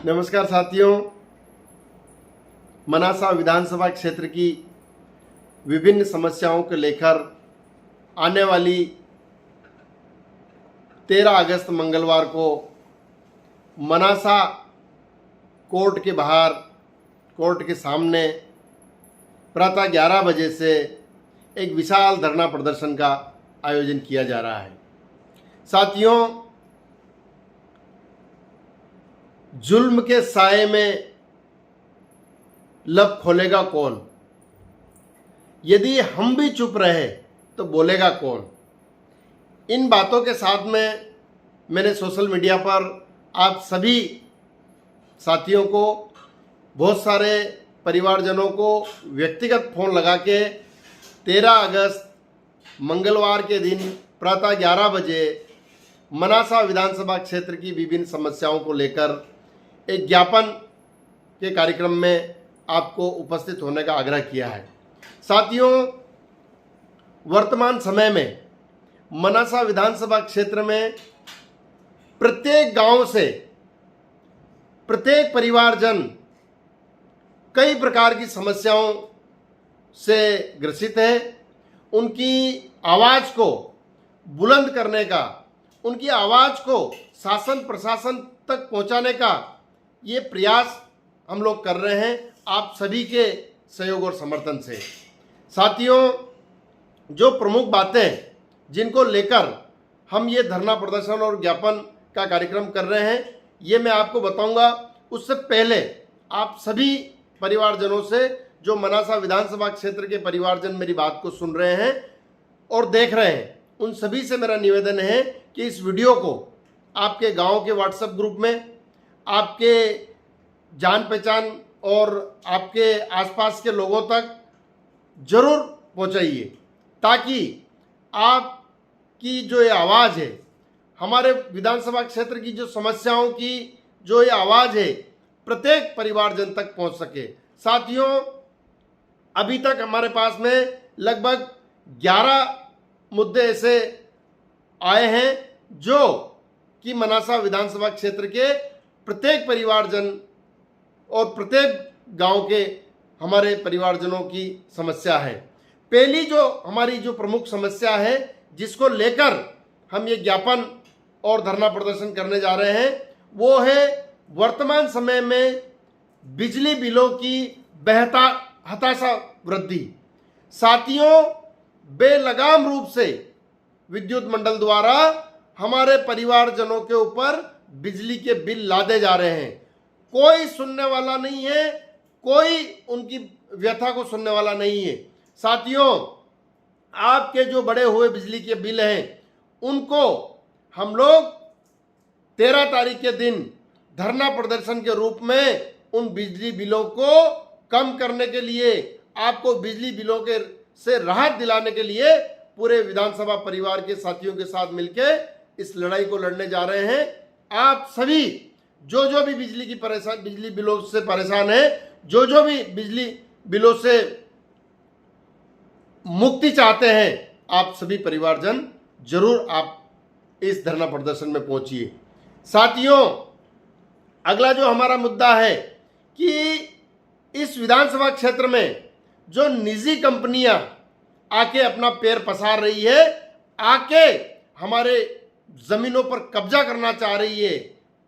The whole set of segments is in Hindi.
नमस्कार साथियों, मनासा विधानसभा क्षेत्र की विभिन्न समस्याओं को लेकर आने वाली 13 अगस्त मंगलवार को मनासा कोर्ट के बाहर, कोर्ट के सामने प्रातः 11 बजे से एक विशाल धरना प्रदर्शन का आयोजन किया जा रहा है। साथियों, जुल्म के साए में लब खोलेगा कौन? यदि हम भी चुप रहे तो बोलेगा कौन? इन बातों के साथ में मैंने सोशल मीडिया पर आप सभी साथियों को, बहुत सारे परिवारजनों को व्यक्तिगत फ़ोन लगा के 13 अगस्त मंगलवार के दिन प्रातः 11 बजे मनासा विधानसभा क्षेत्र की विभिन्न समस्याओं को लेकर एक ज्ञापन के कार्यक्रम में आपको उपस्थित होने का आग्रह किया है। साथियों, वर्तमान समय में मनासा विधानसभा क्षेत्र में प्रत्येक गांव से प्रत्येक परिवारजन कई प्रकार की समस्याओं से ग्रसित है। उनकी आवाज़ को बुलंद करने का, उनकी आवाज़ को शासन प्रशासन तक पहुंचाने का ये प्रयास हम लोग कर रहे हैं, आप सभी के सहयोग और समर्थन से। साथियों, जो प्रमुख बातें जिनको लेकर हम ये धरना प्रदर्शन और ज्ञापन का कार्यक्रम कर रहे हैं, ये मैं आपको बताऊंगा। उससे पहले आप सभी परिवारजनों से, जो मनासा विधानसभा क्षेत्र के परिवारजन मेरी बात को सुन रहे हैं और देख रहे हैं, उन सभी से मेरा निवेदन है कि इस वीडियो को आपके गांव के व्हाट्सएप ग्रुप में, आपके जान पहचान और आपके आसपास के लोगों तक जरूर पहुंचाइए, ताकि आपकी जो ये आवाज़ है, हमारे विधानसभा क्षेत्र की जो समस्याओं की जो ये आवाज़ है, प्रत्येक परिवारजन तक पहुंच सके। साथियों, अभी तक हमारे पास में लगभग 11 मुद्दे ऐसे आए हैं जो कि मनासा विधानसभा क्षेत्र के प्रत्येक परिवारजन और प्रत्येक गांव के हमारे परिवारजनों की समस्या है। पहली जो हमारी जो प्रमुख समस्या है, जिसको लेकर हम ये ज्ञापन और धरना प्रदर्शन करने जा रहे हैं, वो है वर्तमान समय में बिजली बिलों की हताशा वृद्धि। साथियों, बेलगाम रूप से विद्युत मंडल द्वारा हमारे परिवारजनों के ऊपर बिजली के बिल लादे जा रहे हैं। कोई सुनने वाला नहीं है, कोई उनकी व्यथा को सुनने वाला नहीं है। साथियों, आपके जो बड़े हुए बिजली के बिल हैं, उनको हम लोग 13 तारीख के दिन धरना प्रदर्शन के रूप में उन बिजली बिलों को कम करने के लिए, आपको बिजली बिलों के से राहत दिलाने के लिए पूरे विधानसभा परिवार के साथियों के साथ मिलकर इस लड़ाई को लड़ने जा रहे हैं। आप सभी जो भी बिजली बिलों से परेशान है, जो भी बिजली बिलों से मुक्ति चाहते हैं, आप सभी परिवारजन जरूर आप इस धरना प्रदर्शन में पहुंचिए। साथियों, अगला जो हमारा मुद्दा है कि इस विधानसभा क्षेत्र में जो निजी कंपनियां आके अपना पैर पसार रही है, आके हमारे जमीनों पर कब्जा करना चाह रही है,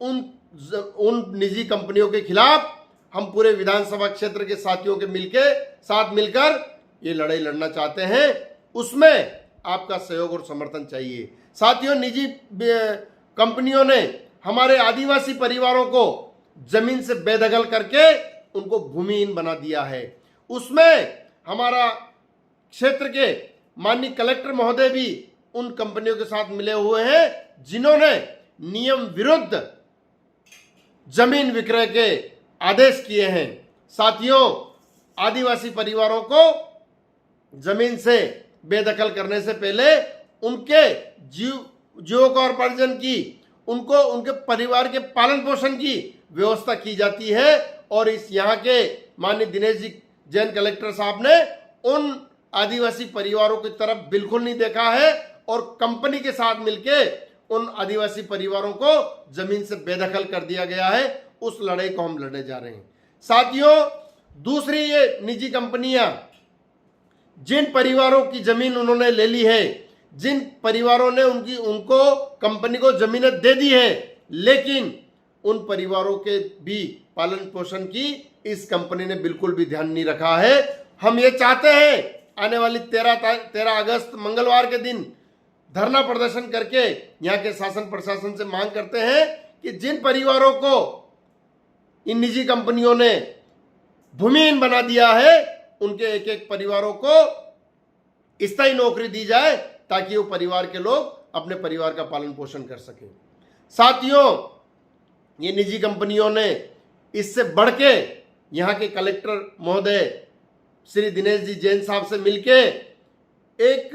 उन निजी कंपनियों के खिलाफ हम पूरे विधानसभा क्षेत्र के साथियों के साथ मिलकर ये लड़ाई लड़ना चाहते हैं। उसमें आपका सहयोग और समर्थन चाहिए। साथियों, निजी कंपनियों ने हमारे आदिवासी परिवारों को जमीन से बेदखल करके उनको भूमिहीन बना दिया है। उसमें हमारा क्षेत्र के माननीय कलेक्टर महोदय भी उन कंपनियों के साथ मिले हुए हैं, जिन्होंने नियम विरुद्ध जमीन विक्रय के आदेश किए हैं। साथियों, आदिवासी परिवारों को जमीन से बेदखल करने से पहले उनके जीविकोपार्जन की, उनको उनके परिवार के पालन पोषण की व्यवस्था की जाती है। और इस यहाँ के माननीय दिनेश जी जैन कलेक्टर साहब ने उन आदिवासी परिवारों की तरफ बिल्कुल नहीं देखा है और कंपनी के साथ मिलके उन आदिवासी परिवारों को जमीन से बेदखल कर दिया गया है। उस लड़ाई को हम लड़ने जा रहे हैं साथियों। दूसरी, ये निजी कंपनियां जिन परिवारों की जमीन उन्होंने ले ली है, जिन परिवारों ने उनको कंपनी को जमीनें दे दी है, लेकिन उन परिवारों के भी पालन पोषण की इस कंपनी ने बिल्कुल भी ध्यान नहीं रखा है। हम ये चाहते हैं आने वाली 13 अगस्त मंगलवार के दिन धरना प्रदर्शन करके यहाँ के शासन प्रशासन से मांग करते हैं कि जिन परिवारों को इन निजी कंपनियों ने भूमिहीन बना दिया है, उनके एक एक परिवारों को स्थायी नौकरी दी जाए ताकि वो परिवार के लोग अपने परिवार का पालन पोषण कर सकें। साथियों, ये निजी कंपनियों ने इससे बढ़ के यहाँ के कलेक्टर महोदय श्री दिनेश जी जैन साहब से मिलके एक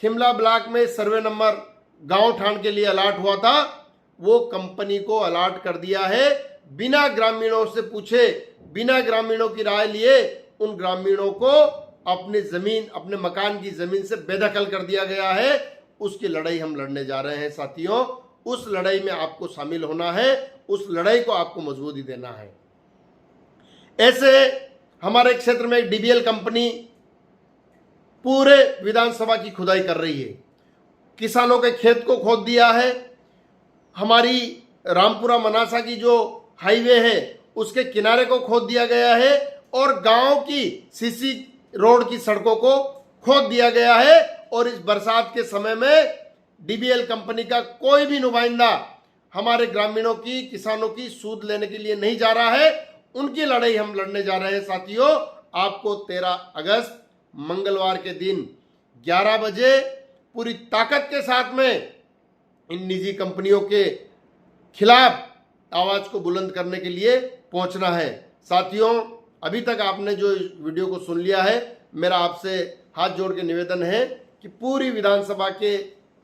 शिमला ब्लॉक में सर्वे नंबर गांव ठाण के लिए अलाट हुआ था, वो कंपनी को अलाट कर दिया है। बिना ग्रामीणों से पूछे, बिना ग्रामीणों की राय लिए उन ग्रामीणों को अपनी जमीन, अपने मकान की जमीन से बेदखल कर दिया गया है। उसकी लड़ाई हम लड़ने जा रहे हैं साथियों। उस लड़ाई में आपको शामिल होना है, उस लड़ाई को आपको मजबूती देना है। ऐसे हमारे क्षेत्र में एक डीबीएल कंपनी पूरे विधानसभा की खुदाई कर रही है। किसानों के खेत को खोद दिया है। हमारी रामपुरा मनासा की जो हाईवे है उसके किनारे को खोद दिया गया है और गांव की सीसी रोड की सड़कों को खोद दिया गया है। और इस बरसात के समय में डीबीएल कंपनी का कोई भी नुमाइंदा हमारे ग्रामीणों की, किसानों की सूद लेने के लिए नहीं जा रहा है। उनकी लड़ाई हम लड़ने जा रहे हैं साथियों। आपको 13 अगस्त मंगलवार के दिन 11 बजे पूरी ताकत के साथ में इन निजी कंपनियों के खिलाफ आवाज को बुलंद करने के लिए पहुंचना है। साथियों, अभी तक आपने जो वीडियो को सुन लिया है, मेरा आपसे हाथ जोड़ के निवेदन है कि पूरी विधानसभा के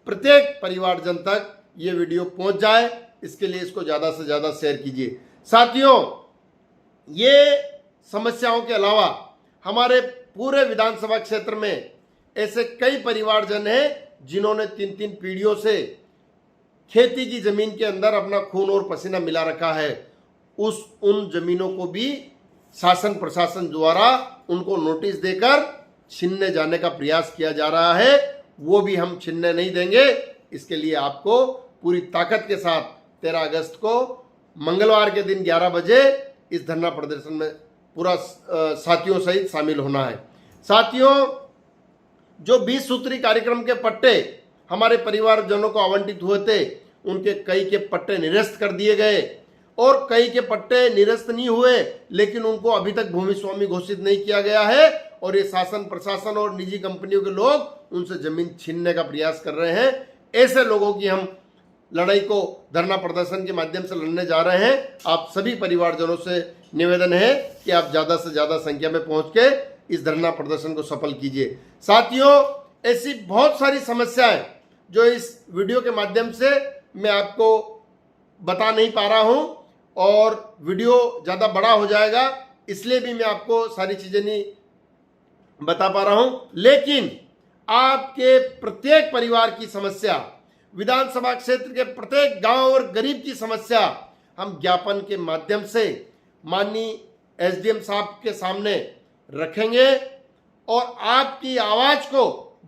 प्रत्येक परिवारजन तक ये वीडियो पहुंच जाए। इसके लिए इसको ज़्यादा से ज़्यादा शेयर कीजिए। साथियों, ये समस्याओं के अलावा हमारे पूरे विधानसभा क्षेत्र में ऐसे कई परिवारजन हैं जिन्होंने 3-3 पीढ़ियों से खेती की जमीन के अंदर अपना खून और पसीना मिला रखा है। उन जमीनों को भी शासन प्रशासन द्वारा उनको नोटिस देकर छीनने जाने का प्रयास किया जा रहा है। वो भी हम छीनने नहीं देंगे। इसके लिए आपको पूरी ताकत के साथ 13 अगस्त को मंगलवार के दिन 11 बजे इस धरना प्रदर्शन में पूरा साथियों सहित शामिल होना है। साथियों, जो 20 सूत्री कार्यक्रम के पट्टे हमारे परिवारजनों को आवंटित हुए थे, उनके कई के पट्टे निरस्त कर दिए गए और कई के पट्टे निरस्त नहीं हुए, लेकिन उनको अभी तक भूमि स्वामी घोषित नहीं किया गया है। और ये शासन प्रशासन और निजी कंपनियों के लोग उनसे जमीन छीनने का प्रयास कर रहे हैं। ऐसे लोगों की हम लड़ाई को धरना प्रदर्शन के माध्यम से लड़ने जा रहे हैं। आप सभी परिवारजनों से निवेदन है कि आप ज़्यादा से ज़्यादा संख्या में पहुंच के इस धरना प्रदर्शन को सफल कीजिए। साथियों, ऐसी बहुत सारी समस्याएं जो इस वीडियो के माध्यम से मैं आपको बता नहीं पा रहा हूं और वीडियो ज़्यादा बड़ा हो जाएगा, इसलिए भी मैं आपको सारी चीज़ें नहीं बता पा रहा हूं। लेकिन आपके प्रत्येक परिवार की समस्या, विधानसभा क्षेत्र के प्रत्येक गांव और गरीब की समस्या हम ज्ञापन के माध्यम से माननीय एसडीएम साहब के सामने रखेंगे और आपकी आवाज को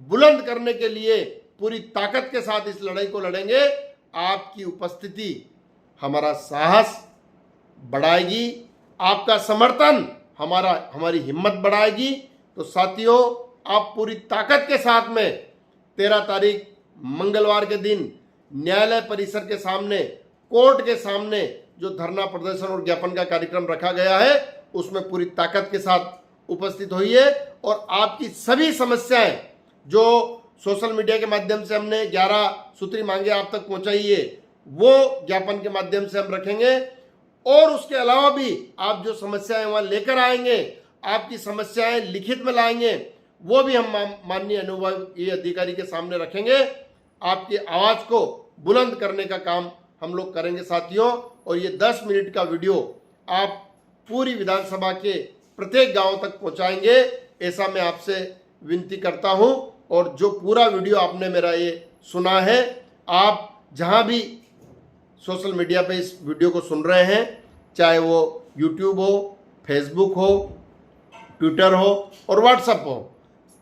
बुलंद करने के लिए पूरी ताकत के साथ इस लड़ाई को लड़ेंगे। आपकी उपस्थिति हमारा साहस बढ़ाएगी, आपका समर्थन हमारी हिम्मत बढ़ाएगी। तो साथियों, आप पूरी ताकत के साथ में 13 तारीख मंगलवार के दिन न्यायालय परिसर के सामने, कोर्ट के सामने जो धरना प्रदर्शन और ज्ञापन का कार्यक्रम रखा गया है, उसमें पूरी ताकत के साथ उपस्थित होइए और आपकी सभी समस्याएं जो सोशल मीडिया के माध्यम से हमने 11 सूत्री मांगे आप तक पहुंचाइए, वो ज्ञापन के माध्यम से हम रखेंगे। और उसके अलावा भी आप जो समस्याएं वहां लेकर आएंगे, आपकी समस्याएं लिखित में लाएंगे, वो भी हम माननीय अनुभवी अधिकारी के सामने रखेंगे। आपकी आवाज को बुलंद करने का काम हम लोग करेंगे साथियों। और ये 10 मिनट का वीडियो आप पूरी विधानसभा के प्रत्येक गांव तक पहुंचाएंगे, ऐसा मैं आपसे विनती करता हूं। और जो पूरा वीडियो आपने मेरा ये सुना है, आप जहाँ भी सोशल मीडिया पे इस वीडियो को सुन रहे हैं, चाहे वो यूट्यूब हो, फेसबुक हो, ट्विटर हो और व्हाट्सएप हो,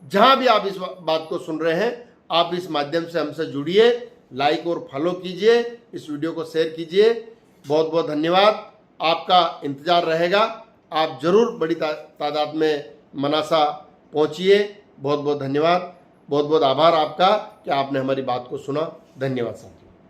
जहाँ भी आप इस बात को सुन रहे हैं, आप इस माध्यम से हमसे जुड़िए, लाइक और फॉलो कीजिए, इस वीडियो को शेयर कीजिए। बहुत बहुत धन्यवाद, आपका इंतज़ार रहेगा। आप ज़रूर बड़ी तादाद में मनासा पहुँचिए। बहुत बहुत धन्यवाद, बहुत बहुत आभार आपका कि आपने हमारी बात को सुना। धन्यवाद सर।